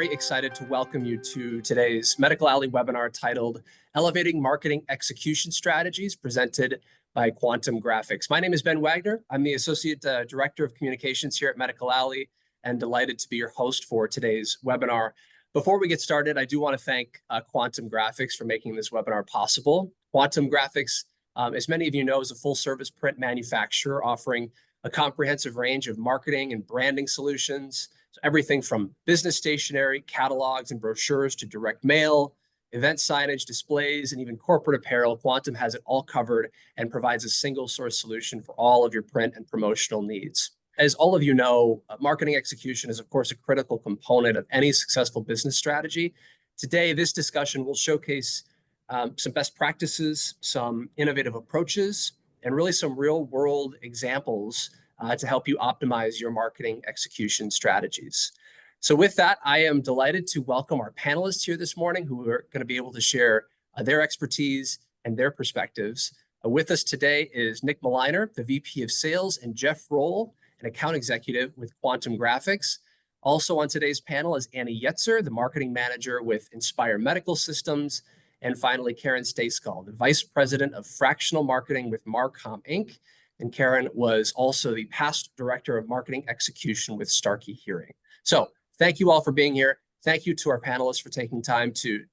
very excited to welcome you to today's Medical Alley webinar titled Elevating Marketing Execution Strategies, presented by Quantum Graphics. My name is Ben Wagner. I'm the Associate Director of Communications here at Medical Alley and delighted to be your host for today's webinar. Before we get started, I do want to thank Quantum Graphics for making this webinar possible. Quantum Graphics, as many of you know, is a full-service print manufacturer offering a comprehensive range of marketing and branding solutions. So everything from business stationery, catalogs, and brochures to direct mail, event signage, displays, and even corporate apparel. Quantum has it all covered and provides a single source solution for all of your print and promotional needs. As all of you know, marketing execution is, of course, a critical component of any successful business strategy. Today, this discussion will showcase some best practices, some innovative approaches, and really some real-world examples to help you optimize your marketing execution strategies. So with that, I am delighted to welcome our panelists here this morning who are going to be able to share their expertise and their perspectives. With us today is Nick Mliner, the VP of Sales, and Jeff Roll, an account executive with Quantum Graphics. Also on today's panel is Annie Yetzer, the marketing manager with Inspire Medical Systems. And finally, Karen Stejskal, the Vice President of Fractional Marketing with MARCOMM, Inc. And Karen was also the past Director of Marketing Execution with Starkey Hearing. So thank you all for being here. Thank you to our panelists for taking time to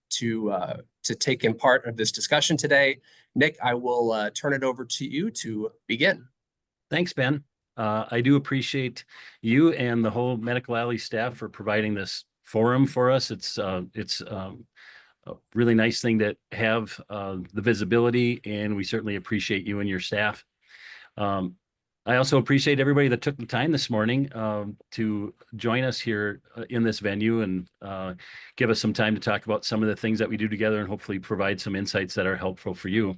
take in part of this discussion today. Nick, I will turn it over to you to begin. Thanks, Ben. I do appreciate you and the whole Medical Alley staff for providing this forum for us. It's a really nice thing to have the visibility, and we certainly appreciate you and your staff. I also appreciate everybody that took the time this morning to join us here in this venue and give us some time to talk about some of the things that we do together and hopefully provide some insights that are helpful for you.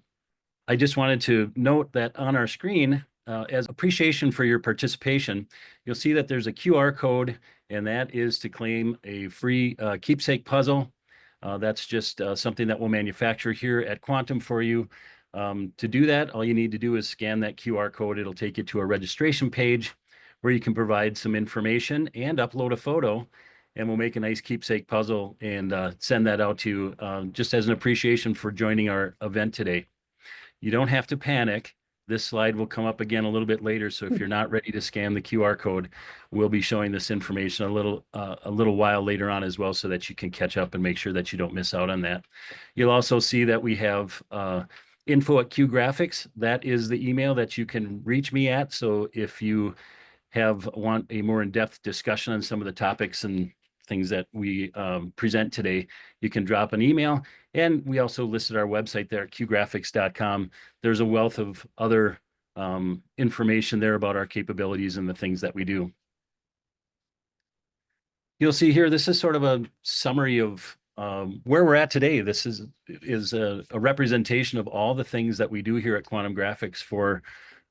I just wanted to note that on our screen, as appreciation for your participation, you'll see that there's a QR code, and that is to claim a free keepsake puzzle. That's just something that we'll manufacture here at Quantum for you. To do that, all you need to do is scan that QR code. It'll take you to a registration page where you can provide some information and upload a photo, and we'll make a nice keepsake puzzle and send that out to you just as an appreciation for joining our event today. You don't have to panic. This slide will come up again a little bit later, so if you're not ready to scan the QR code, we'll be showing this information a little while later on as well, so that you can catch up and make sure that you don't miss out on that. You'll also see that we have info@qgraphics. That is the email that you can reach me at. So if you want a more in-depth discussion on some of the topics and things that we present today, you can drop an email. And we also listed our website there at qgraphics.com. There's a wealth of other information there about our capabilities and the things that we do. You'll see here, this is sort of a summary of where we're at today. This is a representation of all the things that we do here at Quantum Graphics for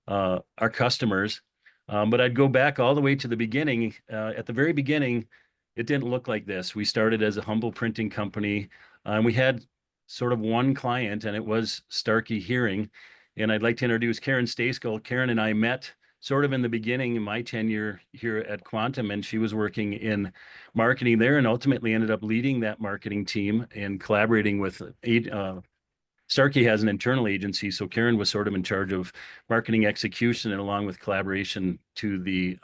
our customers. But I'd go back all the way to the beginning. At the very beginning, it didn't look like this. We started as a humble printing company, and we had sort of one client, and it was Starkey Hearing. And I'd like to introduce Karen Stejskal. Karen and I met sort of in the beginning in my tenure here at Quantum, and she was working in marketing there and ultimately ended up leading that marketing team and collaborating with Starkey has an internal agency, so Karen was sort of in charge of marketing execution and along with collaboration to the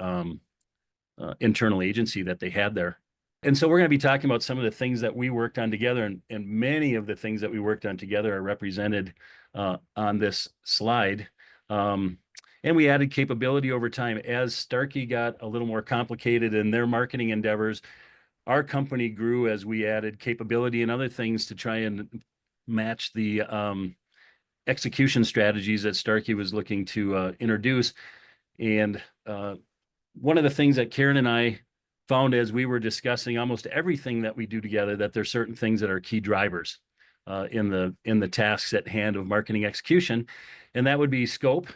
internal agency that they had there. And so we're going to be talking about some of the things that we worked on together, and many of the things that we worked on together are represented on this slide. And we added capability over time. As Starkey got a little more complicated in their marketing endeavors, our company grew as we added capability and other things to try and match the execution strategies that Starkey was looking to introduce. And one of the things that Karen and I found as we were discussing almost everything that we do together, that there's certain things that are key drivers in the tasks at hand of marketing execution, and that would be scope.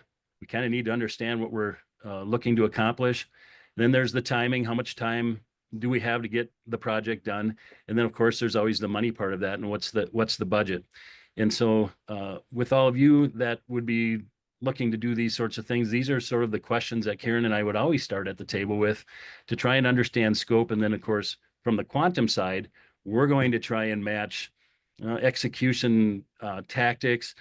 We kind of need to understand what we're looking to accomplish. Then there's the timing. How much time do we have to get the project done? And then, of course, there's always the money part of that, and what's the budget. And so with all of you that would be looking to do these sorts of things, these are sort of the questions that Karen and I would always start at the table with to try and understand scope. And then, of course, from the quantum side, we're going to try and match execution tactics,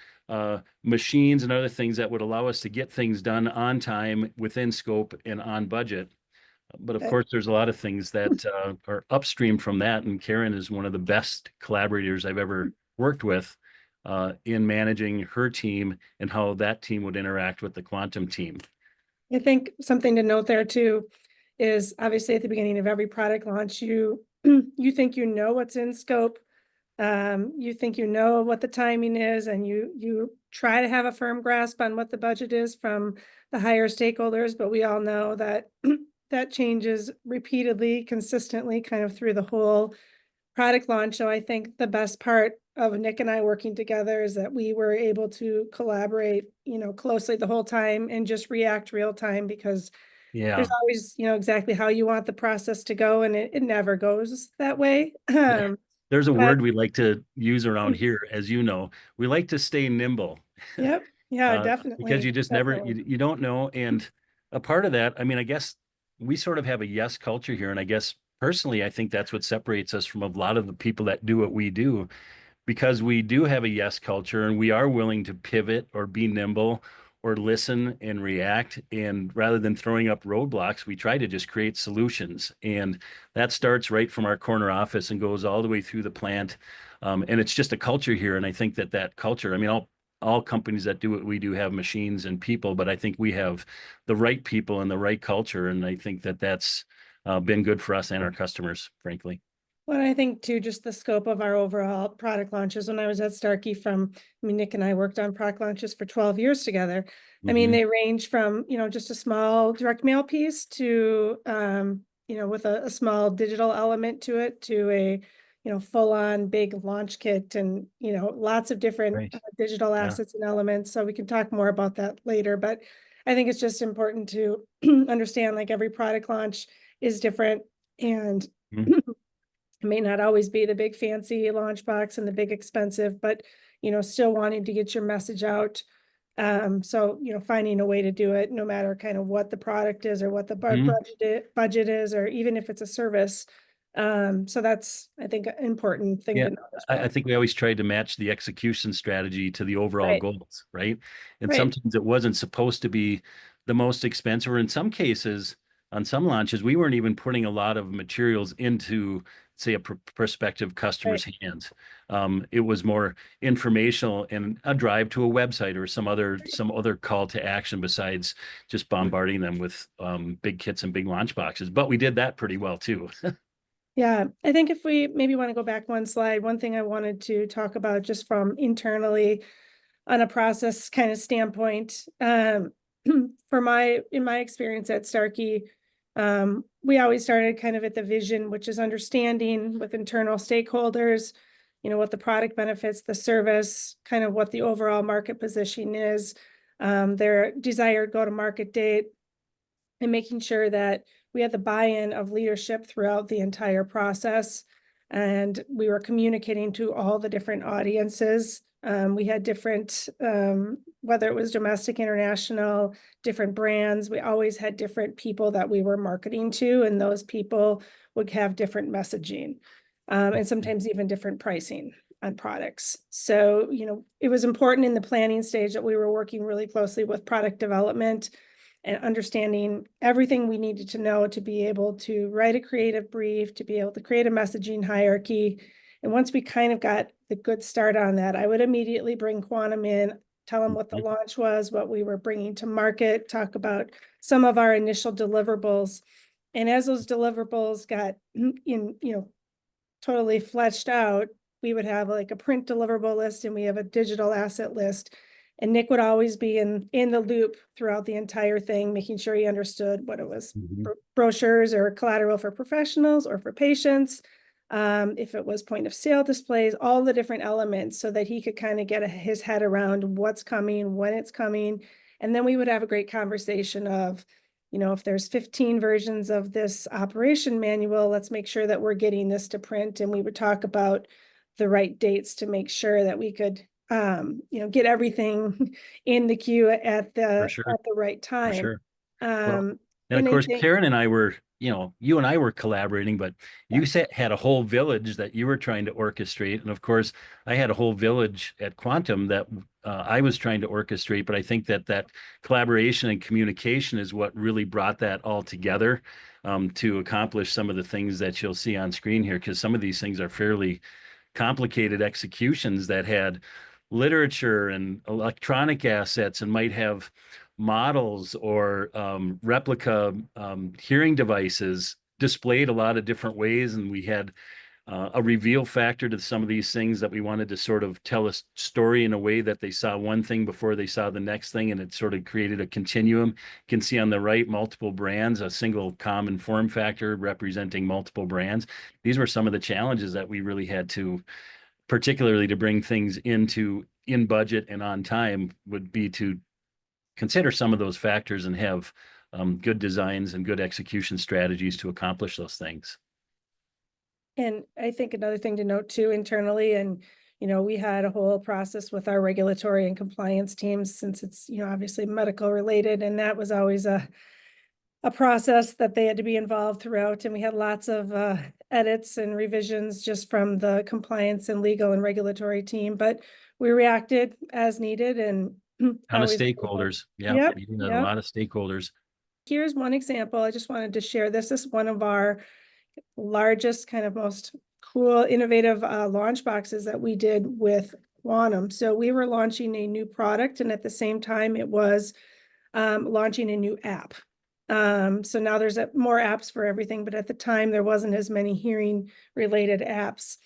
machines and other things that would allow us to get things done on time, within scope, and on budget. But of course, there's a lot of things that are upstream from that. And Karen is one of the best collaborators I've ever worked with in managing her team and how that team would interact with the quantum team. I think something to note there too is obviously at the beginning of every product launch, you you think you know what's in scope. You think you know what the timing is, and you try to have a firm grasp on what the budget is from the higher stakeholders, but we all know that that changes repeatedly, consistently, kind of through the whole product launch. So I think the best part of Nick and I working together is that we were able to collaborate, closely the whole time and just react real time, because there's always, exactly how you want the process to go, and it never goes that way. There's a but word we like to use around here, as you know, we like to stay nimble. Yep. Yeah, definitely. Because you just never, you don't know. And a part of that, I mean, I guess we sort of have a yes culture here. And I guess personally, I think that's what separates us from a lot of the people that do what we do, because we do have a yes culture and we are willing to pivot or be nimble or listen and react. And rather than throwing up roadblocks, we try to just create solutions. And that starts right from our corner office and goes all the way through the plant. And it's just a culture here. And I think that that culture, I mean, all companies that do what we do have machines and people, but I think we have the right people and the right culture. And I think that that's been good for us and our customers, frankly. Well, I think too, just the scope of our overall product launches. When I was at Starkey Nick and I worked on product launches for 12 years together. I mean, they range from, just a small direct mail piece to, with a small digital element to it, to a, full on big launch kit, and, lots of different digital assets and elements. So we can talk more about that later, but I think it's just important to understand, like, every product launch is different, and it may not always be the big fancy launch box and the big expensive, but, still wanting to get your message out. So, finding a way to do it, no matter kind of what the product is or what the budget is, or even if it's a service. So that's, I think, an important thing to know as well. I think we always tried to match the execution strategy to the overall goals, right? And Right. sometimes it wasn't supposed to be the most expensive, or in some cases, on some launches, we weren't even putting a lot of materials into, say, a prospective customer's hands. It was more informational and a drive to a website or some other call to action besides just bombarding them with big kits and big launch boxes. But we did that pretty well too. Yeah, I think if we maybe want to go back one slide, one thing I wanted to talk about just from internally on a process kind of standpoint, in my experience at Starkey, we always started kind of at the vision, which is understanding with internal stakeholders, what the product benefits, the service, kind of what the overall market position is, their desired go-to-market date, and making sure that we had the buy-in of leadership throughout the entire process. And we were communicating to all the different audiences. We had different, whether it was domestic, international, different brands, we always had different people that we were marketing to, and those people would have different messaging, and sometimes even different pricing on products. So, it was important in the planning stage that we were working really closely with product development and understanding everything we needed to know to be able to write a creative brief, to be able to create a messaging hierarchy. And once we kind of got the good start on that, I would immediately bring Quantum in, tell them what the launch was, what we were bringing to market, talk about some of our initial deliverables. And as those deliverables got totally fleshed out, we would have like a print deliverable list, and we have a digital asset list. And Nick would always be in the loop throughout the entire thing, making sure he understood what it was, brochures or collateral for professionals or for patients, if it was point of sale displays, all the different elements, so that he could kind of get his head around what's coming, when it's coming. And then we would have a great conversation of, if there's 15 versions of this operation manual, let's make sure that we're getting this to print. And we would talk about the right dates to make sure that we could get everything in the queue at the right time. Well, and of course, Karen and I were you know, you and I were collaborating, but you had a whole village that you were trying to orchestrate. And of course, I had a whole village at Quantum that I was trying to orchestrate. But I think that that collaboration and communication is what really brought that all together to accomplish some of the things that you'll see on screen here, because some of these things are fairly complicated executions that had literature and electronic assets and might have models or replica hearing devices displayed a lot of different ways. And we had a reveal factor to some of these things that we wanted to sort of tell a story in a way that they saw one thing before they saw the next thing. And it sort of created a continuum. You can see on the right, multiple brands, a single common form factor representing multiple brands. These were some of the challenges that we really had to, particularly to bring things in budget and on time, would be to consider some of those factors and have good designs and good execution strategies to accomplish those things. And I think another thing to note too internally, and we had a whole process with our regulatory and compliance teams, since it's obviously medical related, and that was always a process that they had to be involved throughout. And we had lots of edits and revisions just from the compliance and legal and regulatory team, but we reacted as needed. And ton of stakeholders. Yeah, Yep, a lot of stakeholders. Here's one example. I just wanted to share this. This is one of our largest, kind of most cool, innovative launch boxes that we did with Quantum. So we were launching a new product, and at the same time, it was launching a new app. So now there's more apps for everything, but at the time there wasn't as many hearing related apps.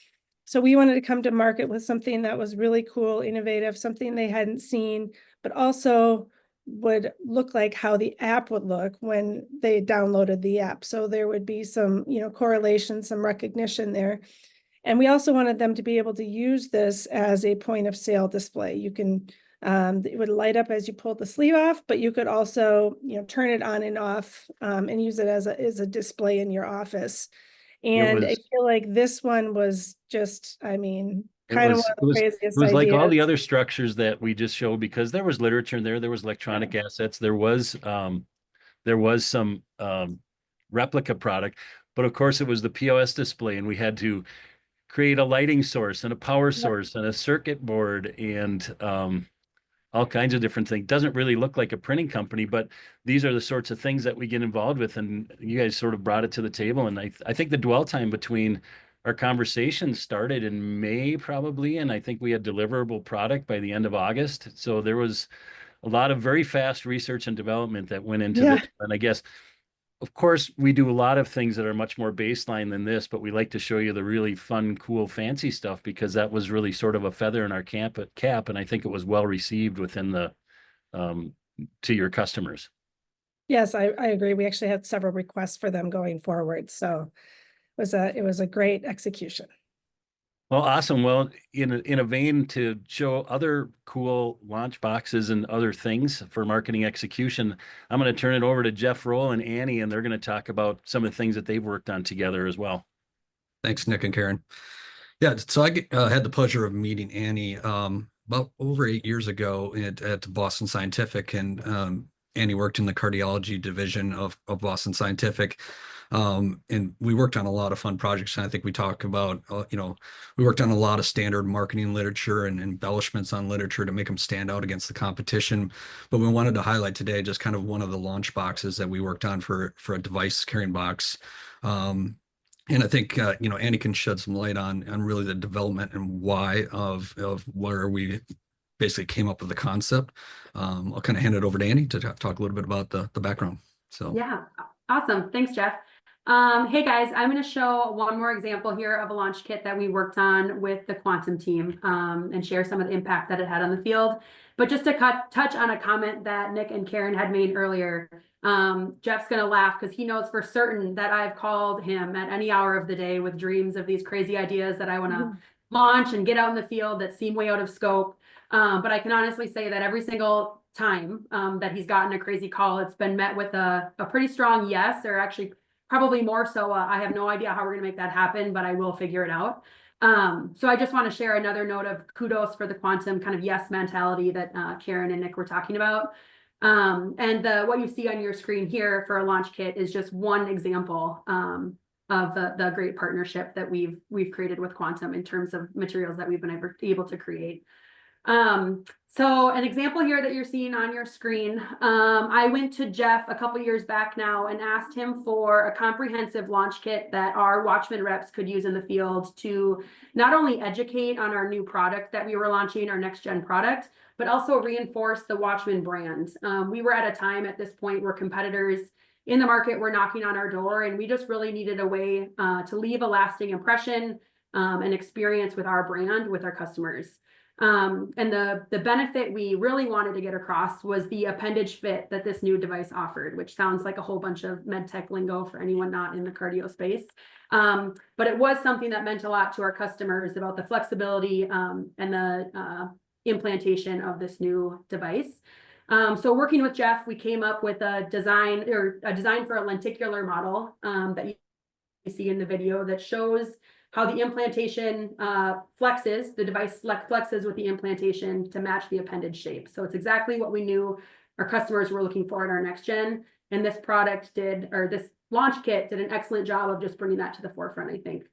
So we wanted to come to market with something that was really cool, innovative, something they hadn't seen, but also would look like how the app would look when they downloaded the app. So there would be some, correlation, some recognition there. And we also wanted them to be able to use this as a point of sale display. You can, it would light up as you pulled the sleeve off, but you could also, turn it on and off and use it as a display in your office. And I feel like this one was just, kind of one of the craziest ideas. It was like all the other structures that we just showed, because there was literature in there, there was electronic assets, there was some replica product, but of course it was the POS display, and we had to create a lighting source and a power source and a circuit board and all kinds of different things. Doesn't really look like a printing company, but these are the sorts of things that we get involved with. And you guys sort of brought it to the table. And I think the dwell time between our conversation started in May probably. And I think we had deliverable product by the end of August. So there was a lot of very fast research and development that went into this. And I guess, of course, we do a lot of things that are much more baseline than this, but we like to show you the really fun, cool, fancy stuff, because that was really sort of a feather in our cap. And I think it was well received within the to your customers. Yes, I agree. We actually had several requests for them going forward. So it was a great execution. Well, awesome. Well, in a vein to show other cool launch boxes and other things for marketing execution, I'm going to turn it over to Jeff Roll and Annie, and they're going to talk about some of the things that they've worked on together as well. Thanks, Nick and Karen. Yeah, so I had the pleasure of meeting Annie about over 8 years ago at Boston Scientific, and Annie worked in the cardiology division of Boston Scientific. And we worked on a lot of fun projects. And I think we talk about, we worked on a lot of standard marketing literature and embellishments on literature to make them stand out against the competition. But we wanted to highlight today just kind of one of the launch boxes that we worked on for a device carrying box. And I think, Annie can shed some light on really the development and why of where we basically came up with the concept. I'll kind of hand it over to Annie to talk a little bit about the background. So yeah, awesome. Thanks, Jeff. Hey guys, I'm going to show one more example here of a launch kit that we worked on with the Quantum team and share some of the impact that it had on the field. But just to touch on a comment that Nick and Karen had made earlier, Jeff's going to laugh because he knows for certain that I've called him at any hour of the day with dreams of these crazy ideas that I want to launch and get out in the field that seem way out of scope. But I can honestly say that every single time that he's gotten a crazy call, it's been met with a pretty strong yes, or actually probably more so. I have no idea how we're going to make that happen, but I will figure it out. So I just want to share another note of kudos for the Quantum kind of yes mentality that Karen and Nick were talking about. And what you see on your screen here for a launch kit is just one example of the great partnership that we've created with Quantum in terms of materials that we've been able to create. So an example here that you're seeing on your screen, I went to Jeff a couple years back now and asked him for a comprehensive launch kit that our Watchman reps could use in the field to not only educate on our new product that we were launching, our next gen product, but also reinforce the Watchman brand. We were at a time at this point where competitors in the market were knocking on our door, and we just really needed a way to leave a lasting impression and experience with our brand with our customers. And the benefit we really wanted to get across was the appendage fit that this new device offered, which sounds like a whole bunch of med tech lingo for anyone not in the cardio space. But it was something that meant a lot to our customers about the flexibility and the implantation of this new device. So working with Jeff, we came up with a design for a lenticular model that you see in the video that shows how the implantation flexes, the device flexes with the implantation to match the appendage shape. So it's exactly what we knew our customers were looking for in our next gen. And this this launch kit did an excellent job of just bringing that to the forefront, I think.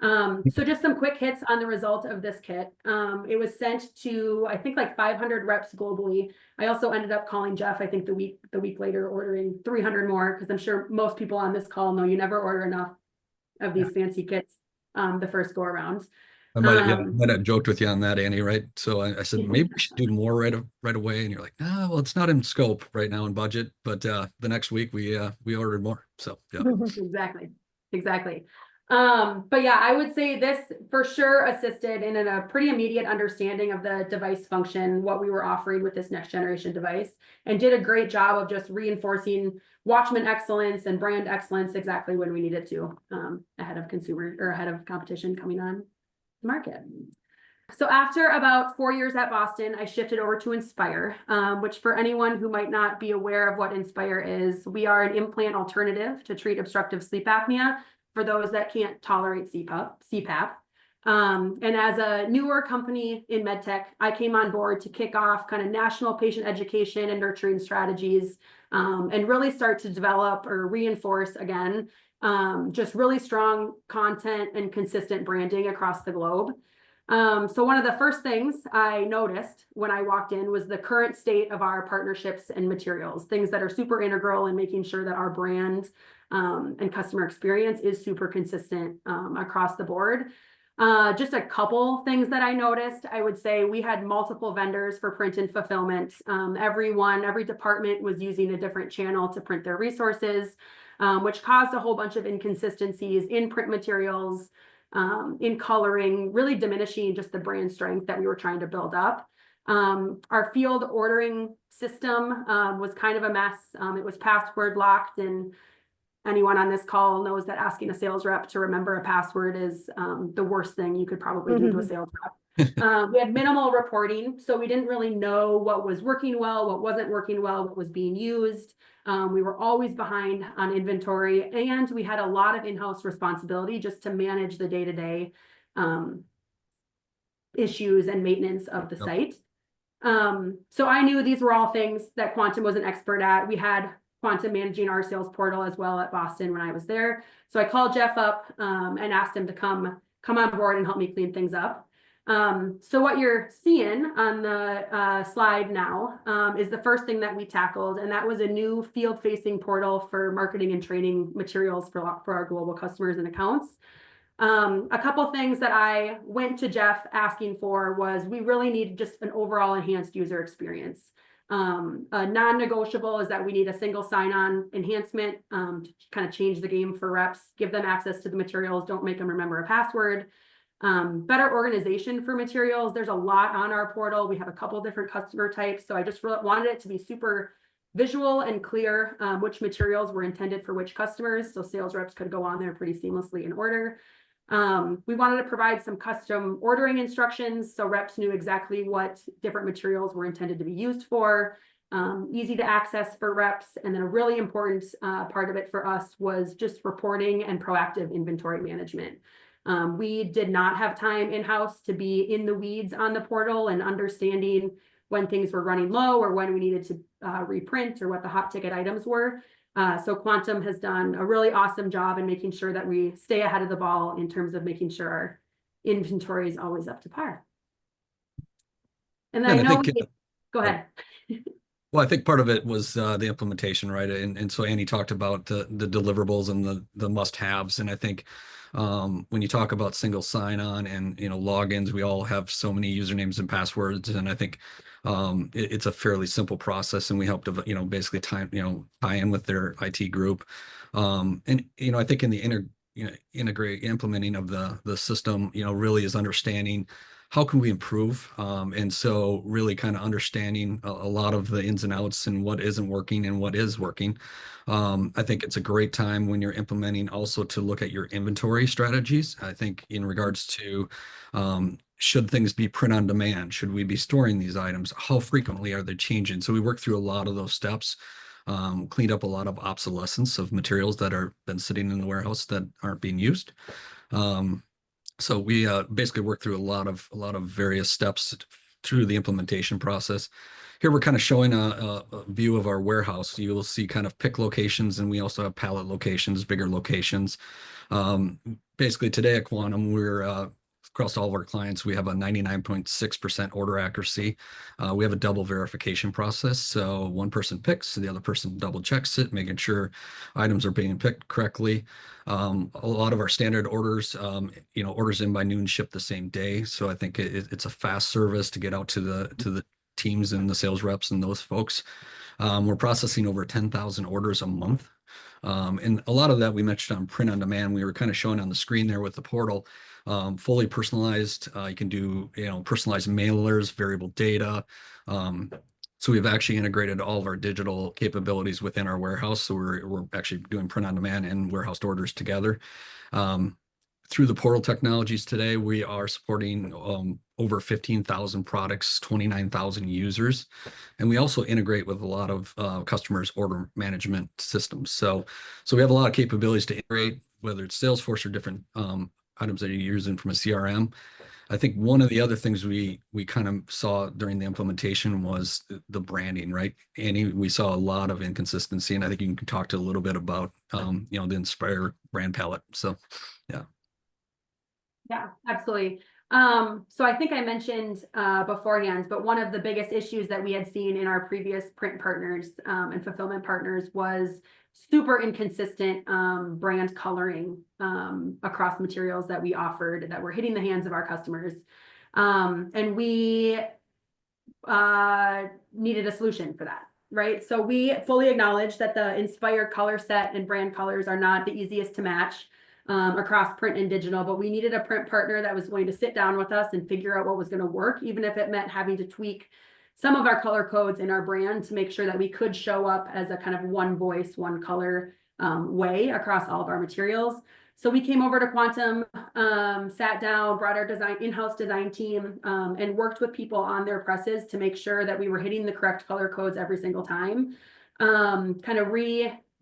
So just some quick hits on the result of this kit. It was sent to, I think, like 500 reps globally. I also ended up calling Jeff, I think the week later, ordering 300 more, because I'm sure most people on this call know you never order enough of these fancy kits the first go around. I might have joked with you on that, Annie, right? So I said, maybe we should do more right away. And you're like, nah, well, it's not in scope right now in budget, but the next week we ordered more. So yeah. Exactly. But yeah, I would say this for sure assisted in a pretty immediate understanding of the device function, what we were offering with this next generation device, and did a great job of just reinforcing Watchman excellence and brand excellence exactly when we needed to, ahead of competition coming on the market. So after about 4 years at Boston, I shifted over to Inspire, which for anyone who might not be aware of what Inspire is, we are an implant alternative to treat obstructive sleep apnea for those that can't tolerate CPAP. And as a newer company in medtech, I came on board to kick off kind of national patient education and nurturing strategies, and really start to develop or reinforce again, just really strong content and consistent branding across the globe. So one of the first things I noticed when I walked in was the current state of our partnerships and materials, things that are super integral in making sure that our brand and customer experience is super consistent across the board. Just a couple things that I noticed. I would say we had multiple vendors for print and fulfillment. Every department was using a different channel to print their resources, which caused a whole bunch of inconsistencies in print materials, in coloring, really diminishing just the brand strength that we were trying to build up. Our field ordering system was kind of a mess. It was password locked, and anyone on this call knows that asking a sales rep to remember a password is the worst thing you could probably do to a sales rep. We had minimal reporting, so we didn't really know what was working well, what wasn't working well, what was being used. We were always behind on inventory, and we had a lot of in-house responsibility just to manage the day-to-day issues and maintenance of the site. So I knew these were all things that Quantum was an expert at. We had Quantum managing our sales portal as well at Boston when I was there. So I called Jeff up and asked him to come on board and help me clean things up. So what you're seeing on the slide now is the first thing that we tackled, and that was a new field-facing portal for marketing and training materials for our global customers and accounts. A couple things that I went to Jeff asking for was we really need just an overall enhanced user experience. A non-negotiable is that we need a single sign-on enhancement to kind of change the game for reps, give them access to the materials, don't make them remember a password. Better organization for materials. There's a lot on our portal. We have a couple different customer types, so I just really wanted it to be super visual and clear which materials were intended for which customers, so sales reps could go on there pretty seamlessly and order. We wanted to provide some custom ordering instructions so reps knew exactly what different materials were intended to be used for, easy to access for reps. And then a really important part of it for us was just reporting and proactive inventory management. We did not have time in-house to be in the weeds on the portal and understanding when things were running low or when we needed to reprint or what the hot ticket items were. So Quantum has done a really awesome job in making sure that we stay ahead of the ball in terms of making sure our inventory is always up to par. And then And I I know think, go ahead. well, I think part of it was the implementation, right? And so Annie talked about the deliverables and the must-haves. And I think when you talk about single sign-on and logins, we all have so many usernames and passwords, and I think it's a fairly simple process. And we help to basically tie in with their IT group. And I think in the implementing of the system, really is understanding how can we improve? And so really kind of understanding a lot of the ins and outs and what isn't working and what is working. I think it's a great time when you're implementing also to look at your inventory strategies. I think in regards to should things be print on demand? Should we be storing these items? How frequently are they changing? So we work through a lot of those steps. Cleaned up a lot of obsolescence of materials that are been sitting in the warehouse that aren't being used. So we basically work through a lot of various steps through the implementation process. Here we're kind of showing a view of our warehouse. You will see kind of pick locations, and we also have pallet locations, bigger locations. Basically today at Quantum, we're across all of our clients, we have a 99.6% order accuracy. We have a double verification process. So one person picks, the other person double checks it, making sure items are being picked correctly. A lot of our standard orders, orders in by noon, ship the same day. So I think it's a fast service to get out to the teams and the sales reps and those folks. We're processing over 10,000 orders a month. And a lot of that we mentioned on print on demand. We were kind of showing on the screen there with the portal, fully personalized. You can do, personalized mailers, variable data. So we've actually integrated all of our digital capabilities within our warehouse. So we're actually doing print on demand and warehouse orders together. Through the portal technologies today, we are supporting over 15,000 products, 29,000 users. And we also integrate with a lot of customers' order management systems. So we have a lot of capabilities to integrate, whether it's Salesforce or different items that you're using from a CRM. I think one of the other things we kind of saw during the implementation was the branding, right? Annie, we saw a lot of inconsistency, and I think you can talk to a little bit about, the Inspire brand palette. So, yeah. Yeah, absolutely. So I think I mentioned beforehand, but one of the biggest issues that we had seen in our previous print partners and fulfillment partners was super inconsistent brand coloring across materials that we offered that were hitting the hands of our customers. And we needed a solution for that, right? So we fully acknowledge that the Inspire color set and brand colors are not the easiest to match across print and digital, but we needed a print partner that was going to sit down with us and figure out what was going to work, even if it meant having to tweak some of our color codes in our brand to make sure that we could show up as a kind of one voice, one color way across all of our materials. So we came over to Quantum, sat down, brought our in-house design team, and worked with people on their presses to make sure that we were hitting the correct color codes every single time. Kind of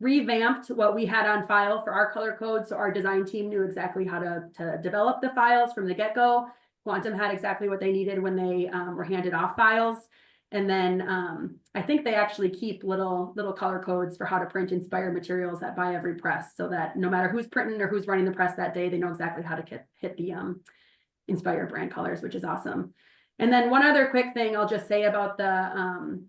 revamped what we had on file for our color codes. So our design team knew exactly how to develop the files from the get-go. Quantum had exactly what they needed when they were handed off files. And then I think they actually keep little color codes for how to print Inspire materials at by every press, so that no matter who's printing or who's running the press that day, they know exactly how to hit the Inspire brand colors, which is awesome. And then one other quick thing I'll just say about the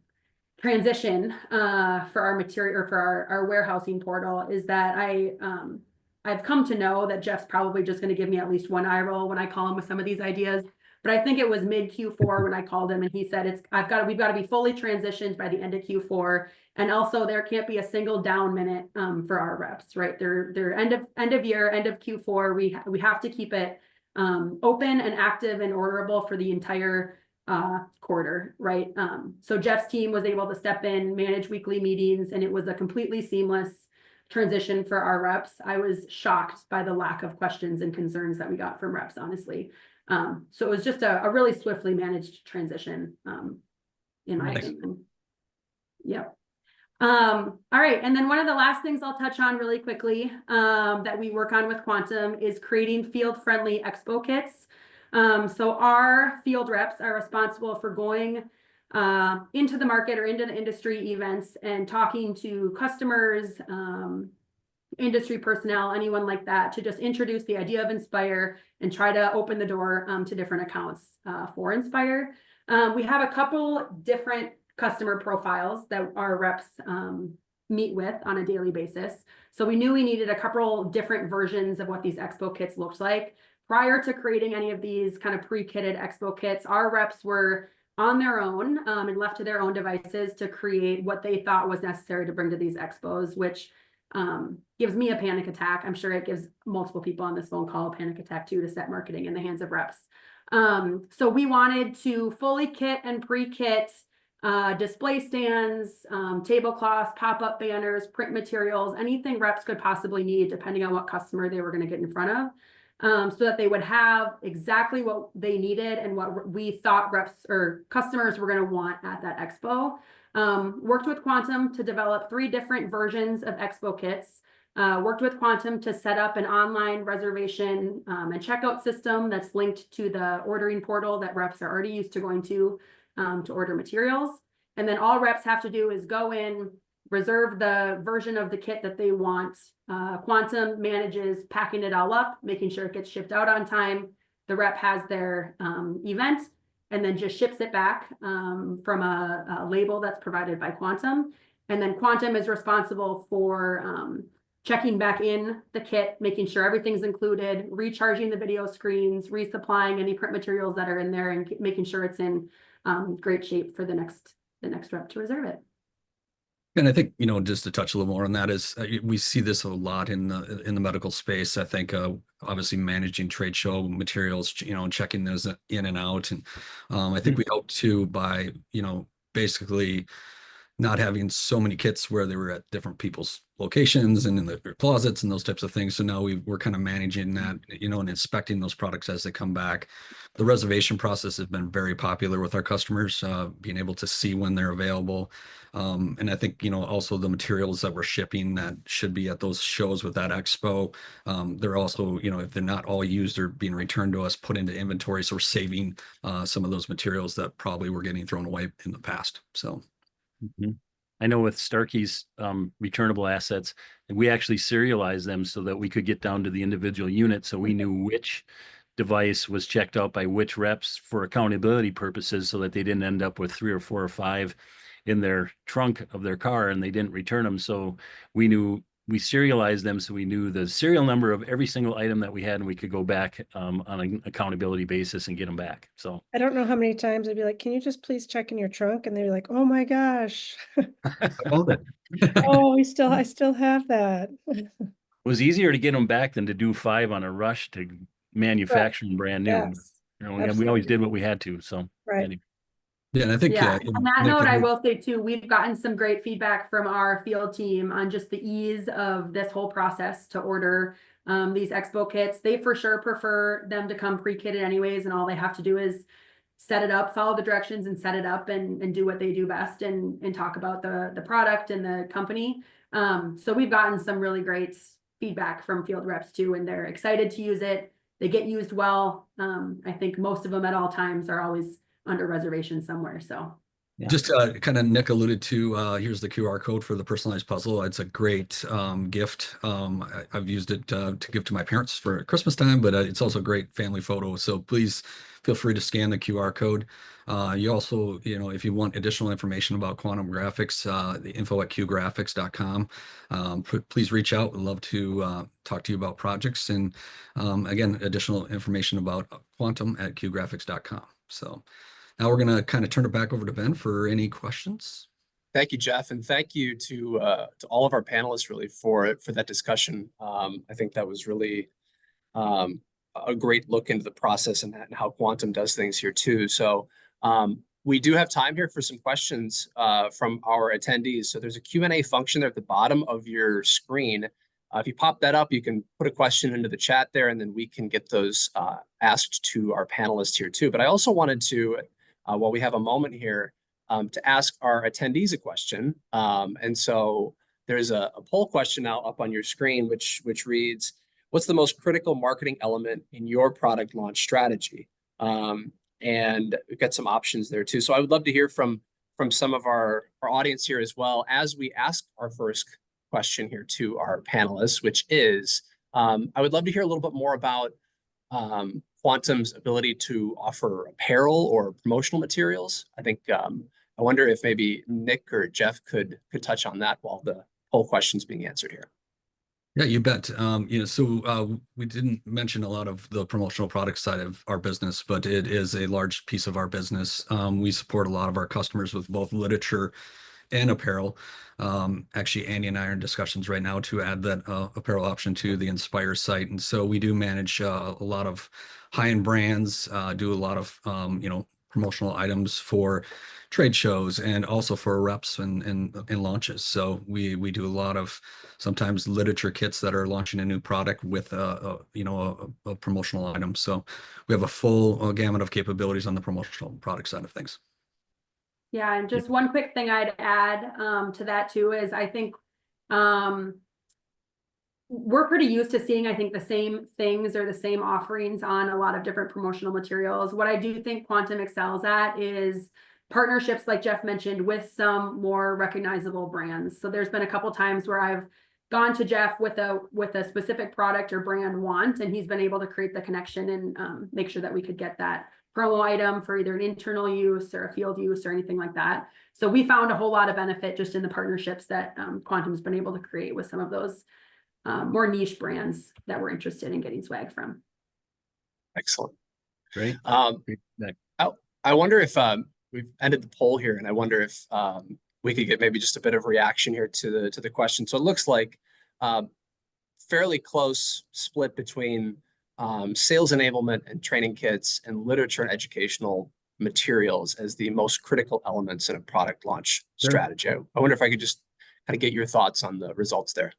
transition for our material or for our warehousing portal is that I've come to know that Jeff's probably just going to give me at least one eye roll when I call him with some of these ideas. But I think it was mid Q4 when I called him and he said we've got to be fully transitioned by the end of Q4, and also there can't be a single down minute for our reps, right? They're end of year, end of Q4. We have to keep it open and active and orderable for the entire quarter, right? So Jeff's team was able to step in, manage weekly meetings, and it was a completely seamless transition for our reps. I was shocked by the lack of questions and concerns that we got from reps, honestly. So it was just a really swiftly managed transition, in my opinion. Yep. All right. And then one of the last things I'll touch on really quickly that we work on with Quantum is creating field-friendly expo kits. So our field reps are responsible for going into the market or into the industry events and talking to customers, industry personnel, anyone like that, to just introduce the idea of Inspire and try to open the door to different accounts for Inspire. We have a couple different customer profiles that our reps meet with on a daily basis. So we knew we needed a couple different versions of what these expo kits looked like. Prior to creating any of these kind of pre-kitted expo kits, our reps were on their own and left to their own devices to create what they thought was necessary to bring to these expos, which gives me a panic attack. I'm sure it gives multiple people on this phone call a panic attack too, to set marketing in the hands of reps. So we wanted to fully kit and pre-kit display stands, tablecloths, pop-up banners, print materials, anything reps could possibly need depending on what customer they were going to get in front of, so that they would have exactly what they needed and what we thought reps or customers were going to want at that expo. Worked with Quantum to develop 3 different versions of expo kits. Worked with Quantum to set up an online reservation and checkout system that's linked to the ordering portal that reps are already used to going to order materials. And then all reps have to do is go in, reserve the version of the kit that they want. Quantum manages packing it all up, making sure it gets shipped out on time. The rep has their event and then just ships it back from a label that's provided by Quantum. And then Quantum is responsible for checking back in the kit, making sure everything's included, recharging the video screens, resupplying any print materials that are in there, and making sure it's in great shape for the next rep to reserve it. And I think, just to touch a little more on that is we see this a lot in the medical space. I think obviously managing trade show materials, checking those in and out. And I think we hope to by, basically not having so many kits where they were at different people's locations and in their closets and those types of things. So now we're kind of managing that, and inspecting those products as they come back. The reservation process has been very popular with our customers, being able to see when they're available. And I think, also the materials that we're shipping that should be at those shows with that expo, they're also, if they're not all used or being returned to us, put into inventory. So we're saving some of those materials that probably were getting thrown away in the past. So. I know with Starkey's returnable assets, we actually serialized them so that we could get down to the individual unit, so we knew which device was checked out by which reps for accountability purposes, so that they didn't end up with 3 or 4 or 5 in their trunk of their car and they didn't return them. So we serialized them, so we knew the serial number of every single item that we had, and we could go back on an accountability basis and get them back. So I don't know how many times I'd be like, can you just please check in your trunk? And they're like, oh my gosh. Oh, I still have that. it was easier to get them back than to do 5 on a rush to manufacture them brand new. Yes, We always did what we had to. So right. anyway. Yeah, and I think on that note, I will say too, we've gotten some great feedback from our field team on just the ease of this whole process to order these expo kits. They for sure prefer them to come pre-kitted anyways, and all they have to do is set it up, follow the directions and set it up and do what they do best and talk about the product and the company. So we've gotten some really great feedback from field reps too, and they're excited to use it. They get used well. I think most of them at all times are always under reservation somewhere. So yeah. Just kind of Nick alluded to, here's the QR code for the personalized puzzle. It's a great gift. I've used it to give to my parents for Christmas time, but it's also a great family photo. So please feel free to scan the QR code. You also, if you want additional information about quantum graphics, the info@qgraphics.com. Please reach out. We'd love to talk to you about projects. And again, additional information about quantum at qgraphics.com. So now we're going to kind of turn it back over to Ben for any questions. Thank you, Jeff, and thank you to all of our panelists really for that discussion. I think that was really a great look into the process and how Quantum does things here too. So we do have time here for some questions from our attendees. So there's a Q&A function there at the bottom of your screen. If you pop that up, you can put a question into the chat there, and then we can get those asked to our panelists here too. But I also wanted to, while we have a moment here, to ask our attendees a question. And so there's a poll question now up on your screen, which reads, what's the most critical marketing element in your product launch strategy? and we've got some options there too. So I would love to hear from some of our audience here as well as we ask our first question here to our panelists, which is, I would love to hear a little bit more about Quantum's ability to offer apparel or promotional materials. I think I wonder if maybe Nick or Jeff could touch on that while the poll question's being answered here. Yeah, you bet. We didn't mention a lot of the promotional product side of our business, but it is a large piece of our business. We support a lot of our customers with both literature and apparel. Actually, Andy and I are in discussions right now to add that apparel option to the Inspire site. And so we do manage a lot of high-end brands, do a lot of promotional items for trade shows and also for reps and launches. So we do a lot of sometimes literature kits that are launching a new product with a promotional item. So we have a full gamut of capabilities on the promotional product side of things. Yeah, and just one quick thing I'd add to that too is I think we're pretty used to seeing, I think, the same things or the same offerings on a lot of different promotional materials. What I do think Quantum excels at is partnerships, like Jeff mentioned, with some more recognizable brands. So there's been a couple times where I've gone to Jeff with a specific product or brand want, and he's been able to create the connection and make sure that we could get that promo item for either an internal use or a field use or anything like that. So we found a whole lot of benefit just in the partnerships that Quantum's been able to create with some of those more niche brands that we're interested in getting swag from. Excellent. Great. I wonder if we've ended the poll here, and I wonder if we could get maybe just a bit of reaction here to the question. So it looks like fairly close split between sales enablement and training kits and literature and educational materials as the most critical elements in a product launch strategy. I wonder if I could just kind of get your thoughts on the results there.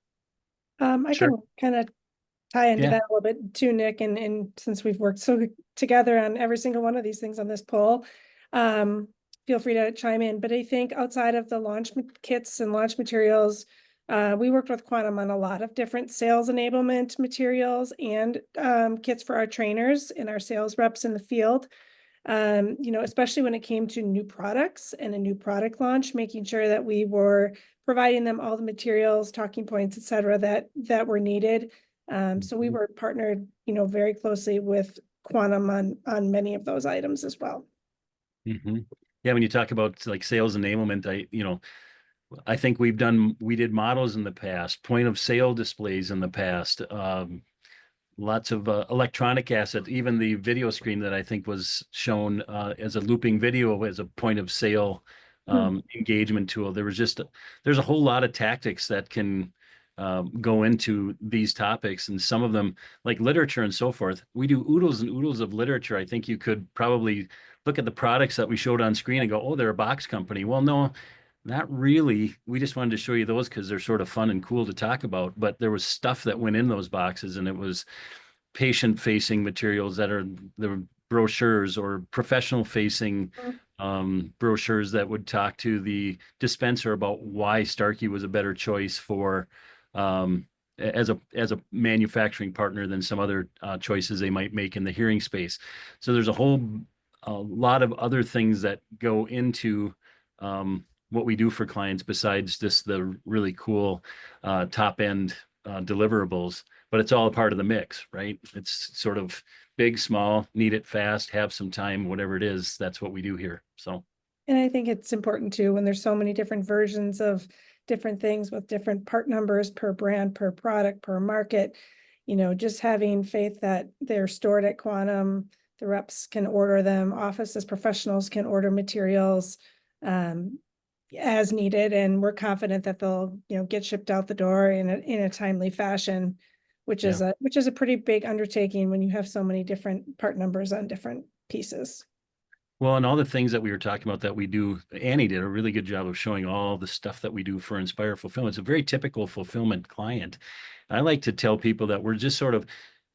I can kind of tie into that a little bit too, Nick, and since we've worked together on every single one of these things on this poll, feel free to chime in. But I think outside of the launch kits and launch materials, we worked with Quantum on a lot of different sales enablement materials and kits for our trainers and our sales reps in the field. Especially when it came to new products and a new product launch, making sure that we were providing them all the materials, talking points, et cetera, that were needed. So we were partnered, very closely with Quantum on many of those items as well. Mm-hmm. Yeah, when you talk about like sales enablement, I think we did models in the past, point of sale displays in the past, lots of electronic assets, even the video screen that I think was shown as a looping video as a point of sale engagement tool. There's a whole lot of tactics that can go into these topics, and some of them, like literature and so forth, we do oodles and oodles of literature. I think you could probably look at the products that we showed on screen and go, oh, they're a box company. Well, no, not really. We just wanted to show you those because they're sort of fun and cool to talk about. But there was stuff that went in those boxes, and it was patient-facing materials that are the brochures or professional-facing brochures that would talk to the dispenser about why Starkey was a better choice for as a manufacturing partner than some other choices they might make in the hearing space. So there's a lot of other things that go into what we do for clients besides just the really cool top end deliverables, but it's all a part of the mix, right? It's sort of big, small, need it fast, have some time, whatever it is, that's what we do here. So, and I think it's important too, when there's so many different versions of different things with different part numbers per brand, per product, per market, just having faith that they're stored at Quantum, the reps can order them, offices, professionals can order materials as needed, and we're confident that they'll get shipped out the door in a timely fashion, which is a pretty big undertaking when you have so many different part numbers on different pieces. Well, and all the things that we were talking about that we do, Annie did a really good job of showing all the stuff that we do for Inspire Fulfillment. It's a very typical fulfillment client. I like to tell people that we're just sort of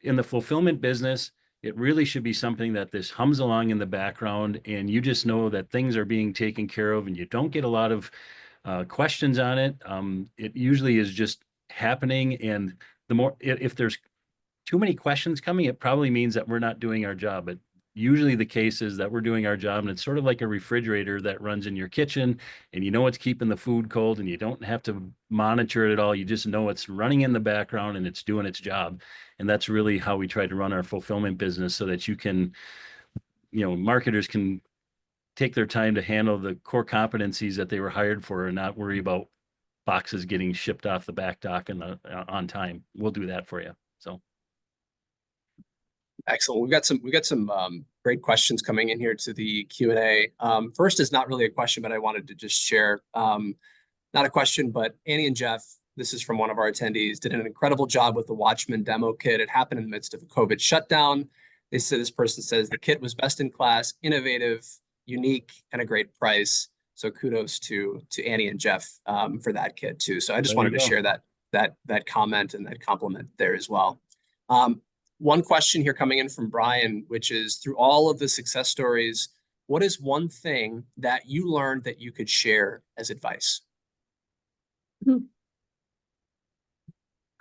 in the fulfillment business. It really should be something that this hums along in the background, and you just know that things are being taken care of, and you don't get a lot of questions on it. It usually is just happening, and if there's too many questions coming, it probably means that we're not doing our job. But usually the case is that we're doing our job, and it's sort of like a refrigerator that runs in your kitchen, and you know it's keeping the food cold, and you don't have to monitor it at all. You just know it's running in the background and it's doing its job. And that's really how we try to run our fulfillment business, so that you can, marketers can take their time to handle the core competencies that they were hired for and not worry about boxes getting shipped off the back dock and on time. We'll do that for you. So. Excellent. We've got some great questions coming in here to the Q&A. First is not really a question, but I wanted to just share, not a question, but Annie and Jeff, this is from one of our attendees, did an incredible job with the Watchman demo kit. It happened in the midst of a COVID shutdown. This person says the kit was best in class, innovative, unique, and a great price. So kudos to Annie and Jeff for that kit too. So I just wanted to share that comment and that compliment there as well. One question here coming in from Brian, which is, through all of the success stories, what is one thing that you learned that you could share as advice?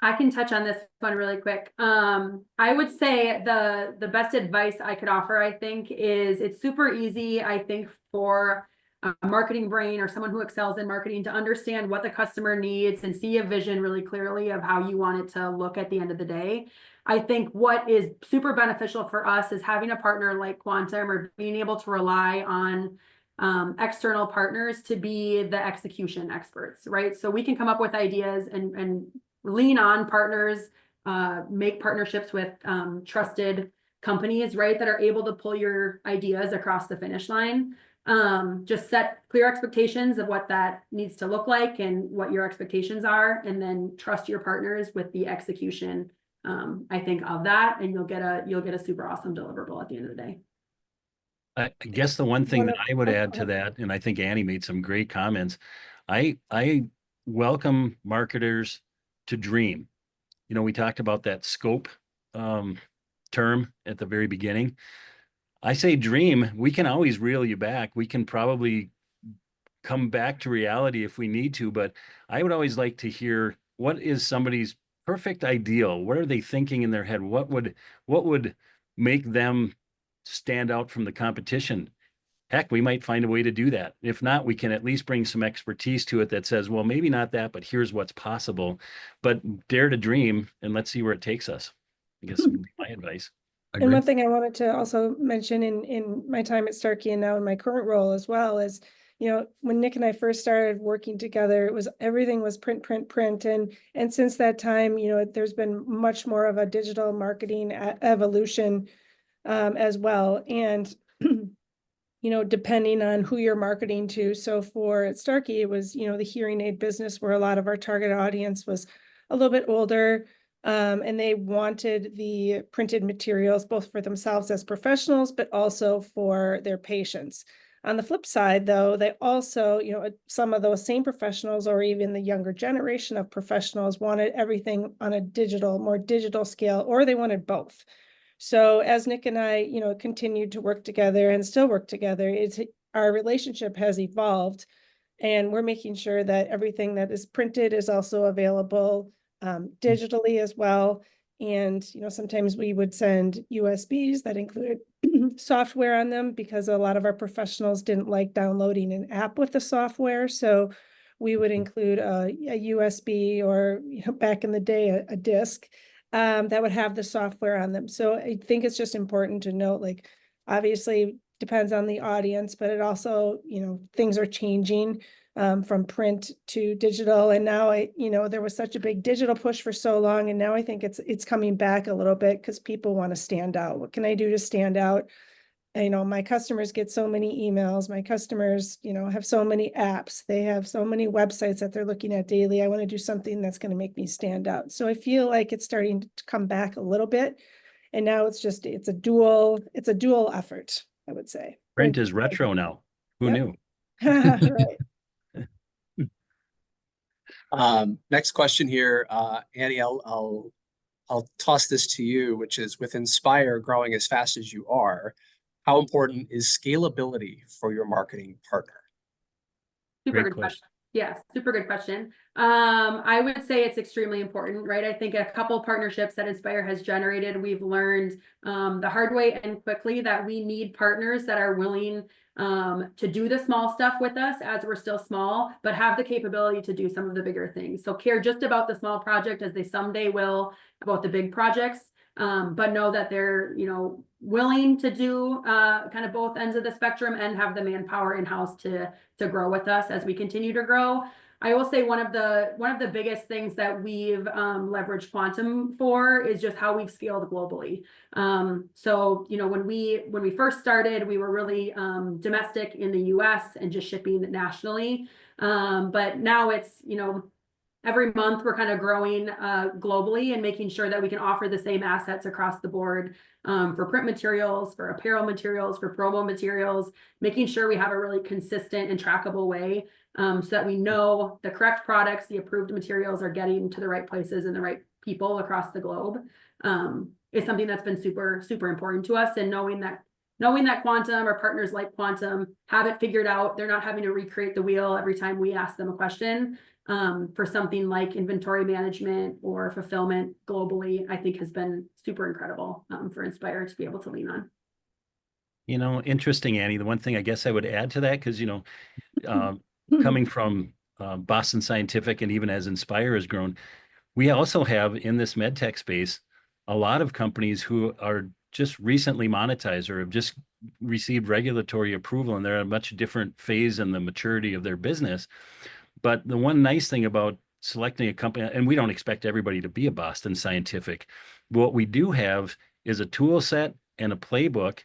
I can touch on this one really quick. I would say the best advice I could offer, I think, is it's super easy, I think, for a marketing brain or someone who excels in marketing to understand what the customer needs and see a vision really clearly of how you want it to look at the end of the day. I think what is super beneficial for us is having a partner like Quantum, or being able to rely on external partners to be the execution experts, right? So we can come up with ideas and lean on partners, make partnerships with trusted companies, right, that are able to pull your ideas across the finish line. Just set clear expectations of what that needs to look like and what your expectations are, and then trust your partners with the execution, I think, of that, and you'll get a super awesome deliverable at the end of the day. I guess the one thing that I would add to that, and I think Annie made some great comments, I welcome marketers to dream. We talked about that scope term at the very beginning. I say dream. We can always reel you back. We can probably come back to reality if we need to, but I would always like to hear, what is somebody's perfect ideal? What are they thinking in their head? What would make them stand out from the competition? Heck, we might find a way to do that. If not, we can at least bring some expertise to it that says, well, maybe not that, but here's what's possible. But dare to dream, and let's see where it takes us. I guess would be my advice. And one thing I wanted to also mention in my time at Starkey and now in my current role as well is, when Nick and I first started working together, everything was print. And since that time, there's been much more of a digital marketing evolution as well. And depending on who you're marketing to. So for Starkey, it was, the hearing aid business, where a lot of our target audience was a little bit older, and they wanted the printed materials both for themselves as professionals, but also for their patients. On the flip side, though, they also, some of those same professionals, or even the younger generation of professionals, wanted everything on a more digital scale, or they wanted both. So as Nick and I, continued to work together and still work together, our relationship has evolved, and we're making sure that everything that is printed is also available digitally as well. And, sometimes we would send USBs that included software on them, because a lot of our professionals didn't like downloading an app with the software. So we would include a USB, or, back in the day, a disk that would have the software on them. So I think it's just important to note, obviously depends on the audience, but it also, things are changing from print to digital. And now there was such a big digital push for so long. And now I think it's coming back a little bit, because people want to stand out. What can I do to stand out? My customers get so many emails. My customers, have so many apps. They have so many websites that they're looking at daily. I want to do something that's going to make me stand out. So I feel like it's starting to come back a little bit. And now it's a dual effort, I would say. Print is retro now. Who knew? Right. Next question here, Annie, I'll toss this to you, which is, with Inspire growing as fast as you are, how important is scalability for your marketing partner? Super good question. Yeah, super good question. I would say it's extremely important, right? I think a couple partnerships that Inspire has generated, we've learned the hard way and quickly that we need partners that are willing to do the small stuff with us as we're still small, but have the capability to do some of the bigger things. So care just about the small project as they someday will about the big projects, but know that they're, willing to do kind of both ends of the spectrum and have the manpower in-house to grow with us as we continue to grow. I will say one of the biggest things that we've leveraged Quantum for is just how we've scaled globally. So when we first started, we were really domestic in the US and just shipping nationally. But now it's every month we're kind of growing globally and making sure that we can offer the same assets across the board for print materials, for apparel materials, for promo materials, making sure we have a really consistent and trackable way so that we know the correct products, the approved materials are getting to the right places and the right people across the globe is something that's been super, super important to us. And knowing that Quantum or partners like Quantum have it figured out, they're not having to recreate the wheel every time we ask them a question. For something like inventory management or fulfillment globally, I think has been super incredible for Inspire to be able to lean on. Interesting, Annie. The one thing I guess I would add to that, because, coming from Boston Scientific and even as Inspire has grown, we also have in this medtech space a lot of companies who are just recently monetized or have just received regulatory approval, and they're at a much different phase in the maturity of their business. But the one nice thing about selecting a company, and we don't expect everybody to be a Boston Scientific, what we do have is a tool set and a playbook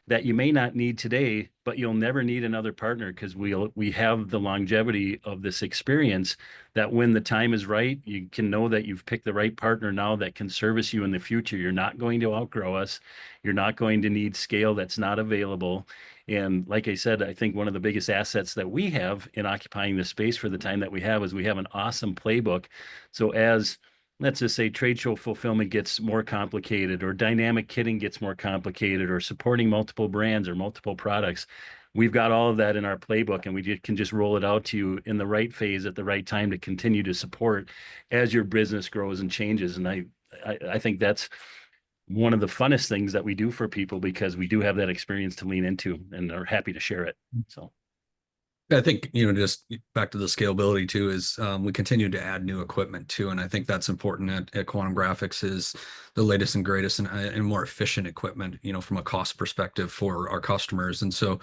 that you may not need today, but you'll never need another partner because we have the longevity of this experience that when the time is right, you can know that you've picked the right partner now that can service you in the future. You're not going to outgrow us. You're not going to need scale that's not available. And like I said, I think one of the biggest assets that we have in occupying this space for the time that we have is we have an awesome playbook. So as, let's just say, trade show fulfillment gets more complicated, or dynamic kitting gets more complicated, or supporting multiple brands or multiple products, we've got all of that in our playbook, and we can just roll it out to you in the right phase at the right time to continue to support as your business grows and changes. And I think that's one of the funnest things that we do for people, because we do have that experience to lean into and are happy to share it. So I think, just back to the scalability too, is we continue to add new equipment too. And I think that's important at Quantum Graphics, is the latest and greatest and more efficient equipment, from a cost perspective for our customers. And so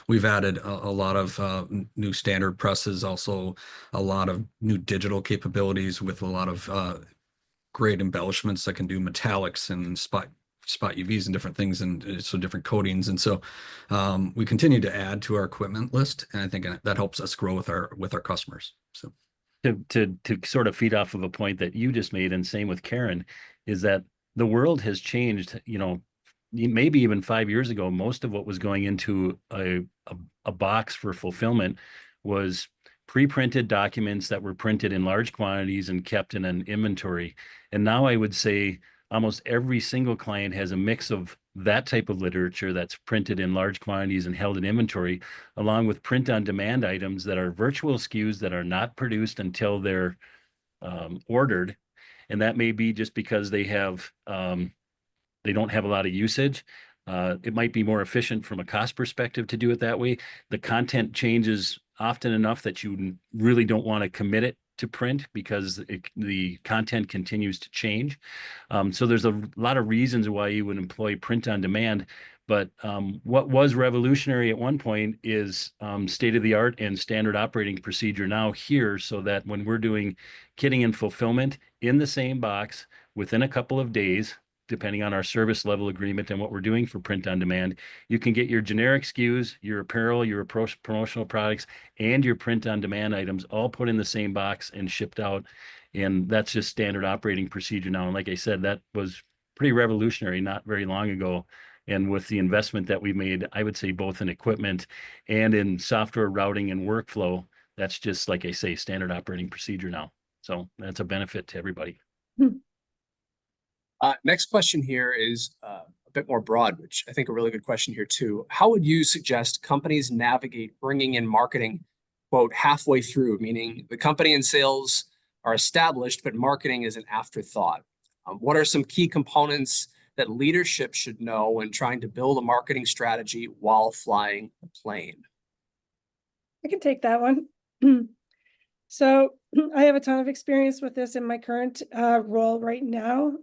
we've added a lot of new standard presses, also a lot of new digital capabilities with a lot of great embellishments that can do metallics and spot UVs and different things, and so different coatings. And so we continue to add to our equipment list, and I think that helps us grow with our customers. So to sort of feed off of a point that you just made, and same with Karen, is that the world has changed. Maybe even 5 years ago, most of what was going into a box for fulfillment was pre-printed documents that were printed in large quantities and kept in an inventory. And now I would say almost every single client has a mix of that type of literature that's printed in large quantities and held in inventory, along with print-on-demand items that are virtual SKUs that are not produced until they're ordered. And that may be just because they don't have a lot of usage. It might be more efficient from a cost perspective to do it that way. The content changes often enough that you really don't want to commit it to print, because the content continues to change. So there's a lot of reasons why you would employ print on demand. But what was revolutionary at one point is state of the art and standard operating procedure now here, so that when we're doing kitting and fulfillment in the same box within a couple of days, depending on our service level agreement and what we're doing for print on demand, you can get your generic SKUs, your apparel, your promotional products, and your print on demand items all put in the same box and shipped out. And that's just standard operating procedure now. And like I said, that was pretty revolutionary not very long ago. And with the investment that we made, I would say both in equipment and in software routing and workflow, that's just, like I say, standard operating procedure now. So that's a benefit to everybody. Next question here is a bit more broad, which I think a really good question here too. How would you suggest companies navigate bringing in marketing quote, halfway through, meaning the company and sales are established, but marketing is an afterthought. What are some key components that leadership should know when trying to build a marketing strategy while flying a plane? I can take that one. So I have a ton of experience with this in my current role right now.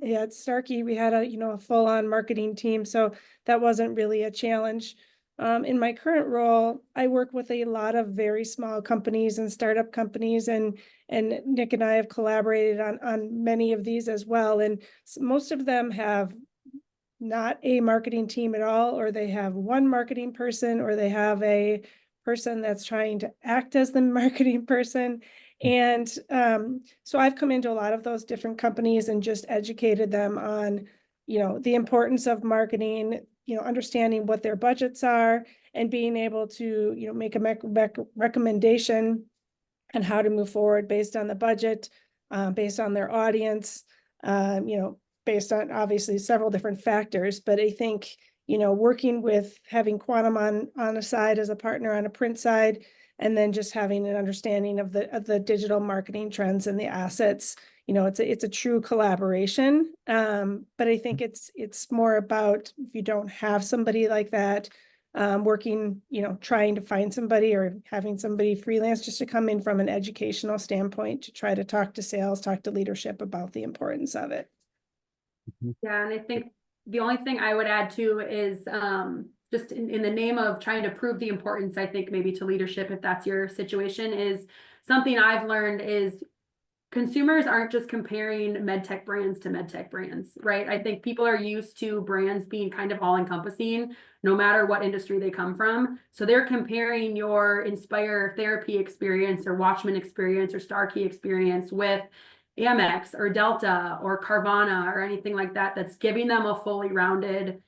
At Starkey, we had a full-on marketing team, so that wasn't really a challenge. In my current role, I work with a lot of very small companies and startup companies, and Nick and I have collaborated on many of these as well. And most of them have not a marketing team at all, or they have one marketing person, or they have a person that's trying to act as the marketing person. And so I've come into a lot of those different companies and just educated them on, the importance of marketing, understanding what their budgets are, and being able to, make a recommendation on how to move forward based on the budget, based on their audience, based on obviously several different factors. But I think, working with having Quantum on a side as a partner on a print side, and then just having an understanding of the digital marketing trends and the assets, it's a true collaboration. But I think it's more about, if you don't have somebody like that, working, trying to find somebody or having somebody freelance just to come in from an educational standpoint to try to talk to sales, talk to leadership about the importance of it. Yeah, and I think the only thing I would add too is just in the name of trying to prove the importance, I think maybe to leadership, if that's your situation, is something I've learned is consumers aren't just comparing medtech brands to medtech brands, right? I think people are used to brands being kind of all encompassing, no matter what industry they come from. So they're comparing your Inspire therapy experience or Watchman experience or Starkey experience with Amex or Delta or Carvana or anything like that, that's giving them a fully rounded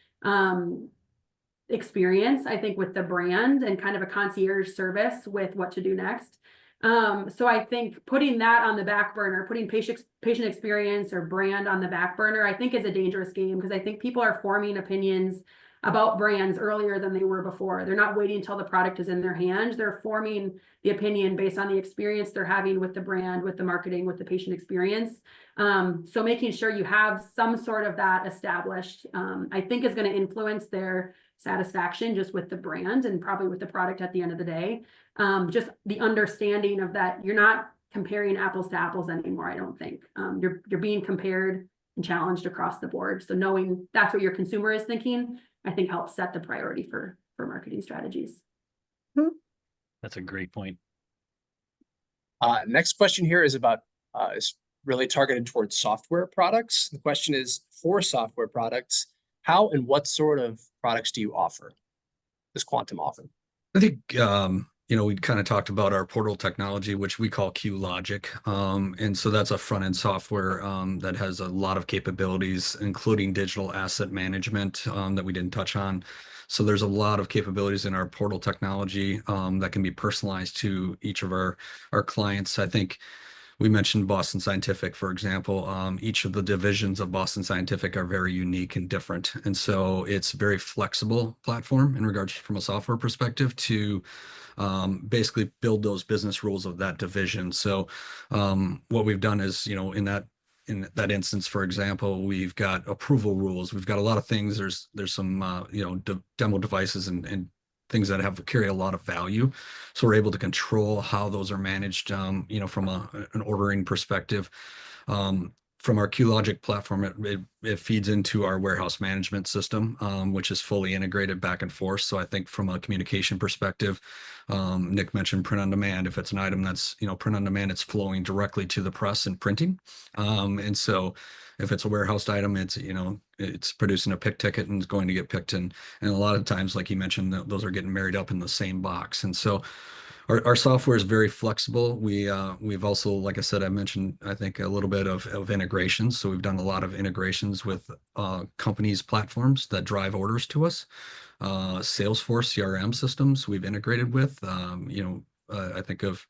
experience, I think, with the brand and kind of a concierge service with what to do next. So I think putting that on the back burner, putting patient experience or brand on the back burner, I think is a dangerous game, because I think people are forming opinions about brands earlier than they were before. They're not waiting until the product is in their hand. They're forming the opinion based on the experience they're having with the brand, with the marketing, with the patient experience. So making sure you have some sort of that established, I think is going to influence their satisfaction just with the brand and probably with the product at the end of the day. Just the understanding of that you're not comparing apples to apples anymore, I don't think. You're being compared and challenged across the board. So knowing that's what your consumer is thinking, I think helps set the priority for marketing strategies. That's a great point. Next question here is about is really targeted towards software products. The question is, for software products, how and what sort of products do you offer? Does Quantum offer? I think, we kind of talked about our portal technology, which we call QLogic. And so that's a front-end software that has a lot of capabilities, including digital asset management that we didn't touch on. So there's a lot of capabilities in our portal technology that can be personalized to each of our clients. I think we mentioned Boston Scientific, for example. Each of the divisions of Boston Scientific are very unique and different. And so it's a very flexible platform in regards from a software perspective to basically build those business rules of that division. So what we've done is, in that instance, for example, we've got approval rules. We've got a lot of things. There's some, demo devices and things that carry a lot of value. So we're able to control how those are managed, from an ordering perspective. From our QLogic platform, it feeds into our warehouse management system, which is fully integrated back and forth. So I think from a communication perspective, Nick mentioned print on demand. If it's an item that's, print on demand, it's flowing directly to the press and printing. And so if it's a warehoused item, it's producing a pick ticket and it's going to get picked. And a lot of times, like you mentioned, those are getting married up in the same box. And so our software is very flexible. We've also, like I said, I mentioned, I think, a little bit of integrations. So we've done a lot of integrations with companies' platforms that drive orders to us. Salesforce CRM systems we've integrated with. I think of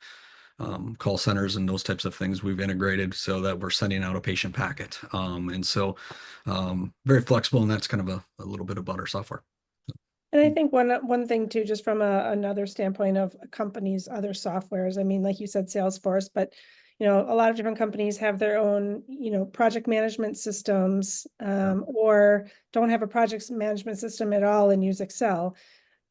call centers and those types of things we've integrated so that we're sending out a patient packet. And so very flexible, and that's kind of a little bit about our software. And I think one thing too, just from another standpoint of companies, other softwares, I mean, like you said, Salesforce, but a lot of different companies have their own, project management systems, or don't have a project management system at all and use Excel.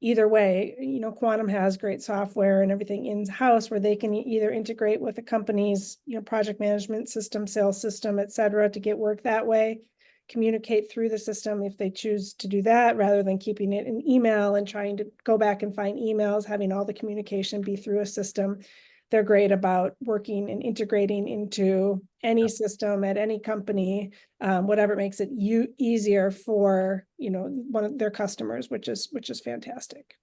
Either way, Quantum has great software and everything in-house where they can either integrate with a company's, project management system, sales system, et cetera, to get work that way, communicate through the system if they choose to do that, rather than keeping it in email and trying to go back and find emails, having all the communication be through a system. They're great about working and integrating into any system at any company, whatever makes it easier for one of their customers, which is fantastic.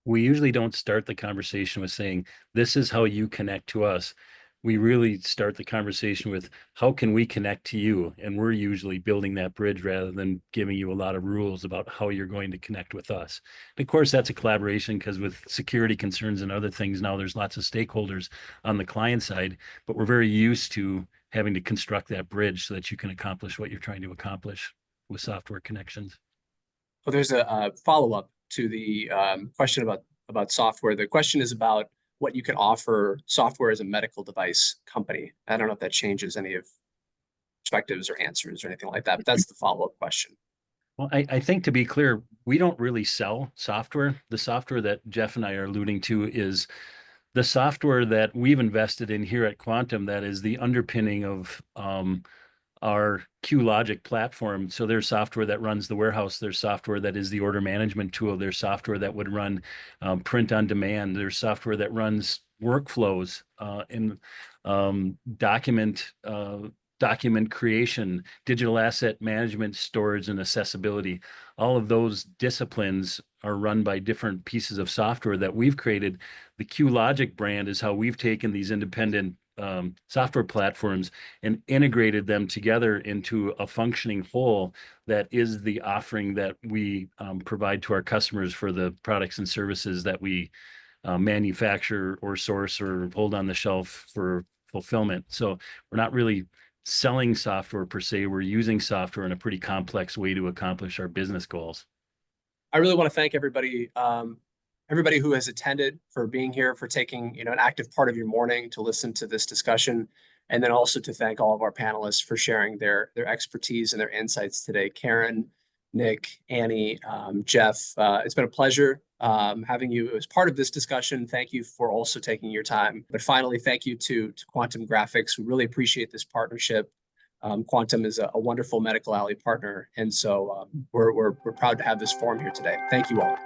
We usually don't start the conversation with saying, this is how you connect to us. We really start the conversation with, how can we connect to you? And we're usually building that bridge rather than giving you a lot of rules about how you're going to connect with us. And of course, that's a collaboration, because with security concerns and other things, now there's lots of stakeholders on the client side, but we're very used to having to construct that bridge so that you can accomplish what you're trying to accomplish with software connections. Well, there's a follow-up to the question about software. The question is about what you can offer software as a medical device company. I don't know if that changes any of perspectives or answers or anything like that, but that's the follow-up question. Well, I think, to be clear, we don't really sell software. The software that Jeff and I are alluding to is the software that we've invested in here at Quantum that is the underpinning of our QLogic platform. So there's software that runs the warehouse, there's software that is the order management tool, there's software that would run print on demand, there's software that runs workflows in document creation, digital asset management, storage, and accessibility. All of those disciplines are run by different pieces of software that we've created. The QLogic brand is how we've taken these independent software platforms and integrated them together into a functioning whole that is the offering that we provide to our customers for the products and services that we manufacture or source or hold on the shelf for fulfillment. So we're not really selling software per se, we're using software in a pretty complex way to accomplish our business goals. I really want to thank everybody who has attended, for being here, for taking an active part of your morning to listen to this discussion, and then also to thank all of our panelists for sharing their expertise and their insights today. Karen, Nick, Annie, Jeff, it's been a pleasure having you as part of this discussion. Thank you for also taking your time. But finally, thank you to Quantum Graphics. We really appreciate this partnership. Quantum is a wonderful Medical Alley partner, and so we're proud to have this forum here today. Thank you all.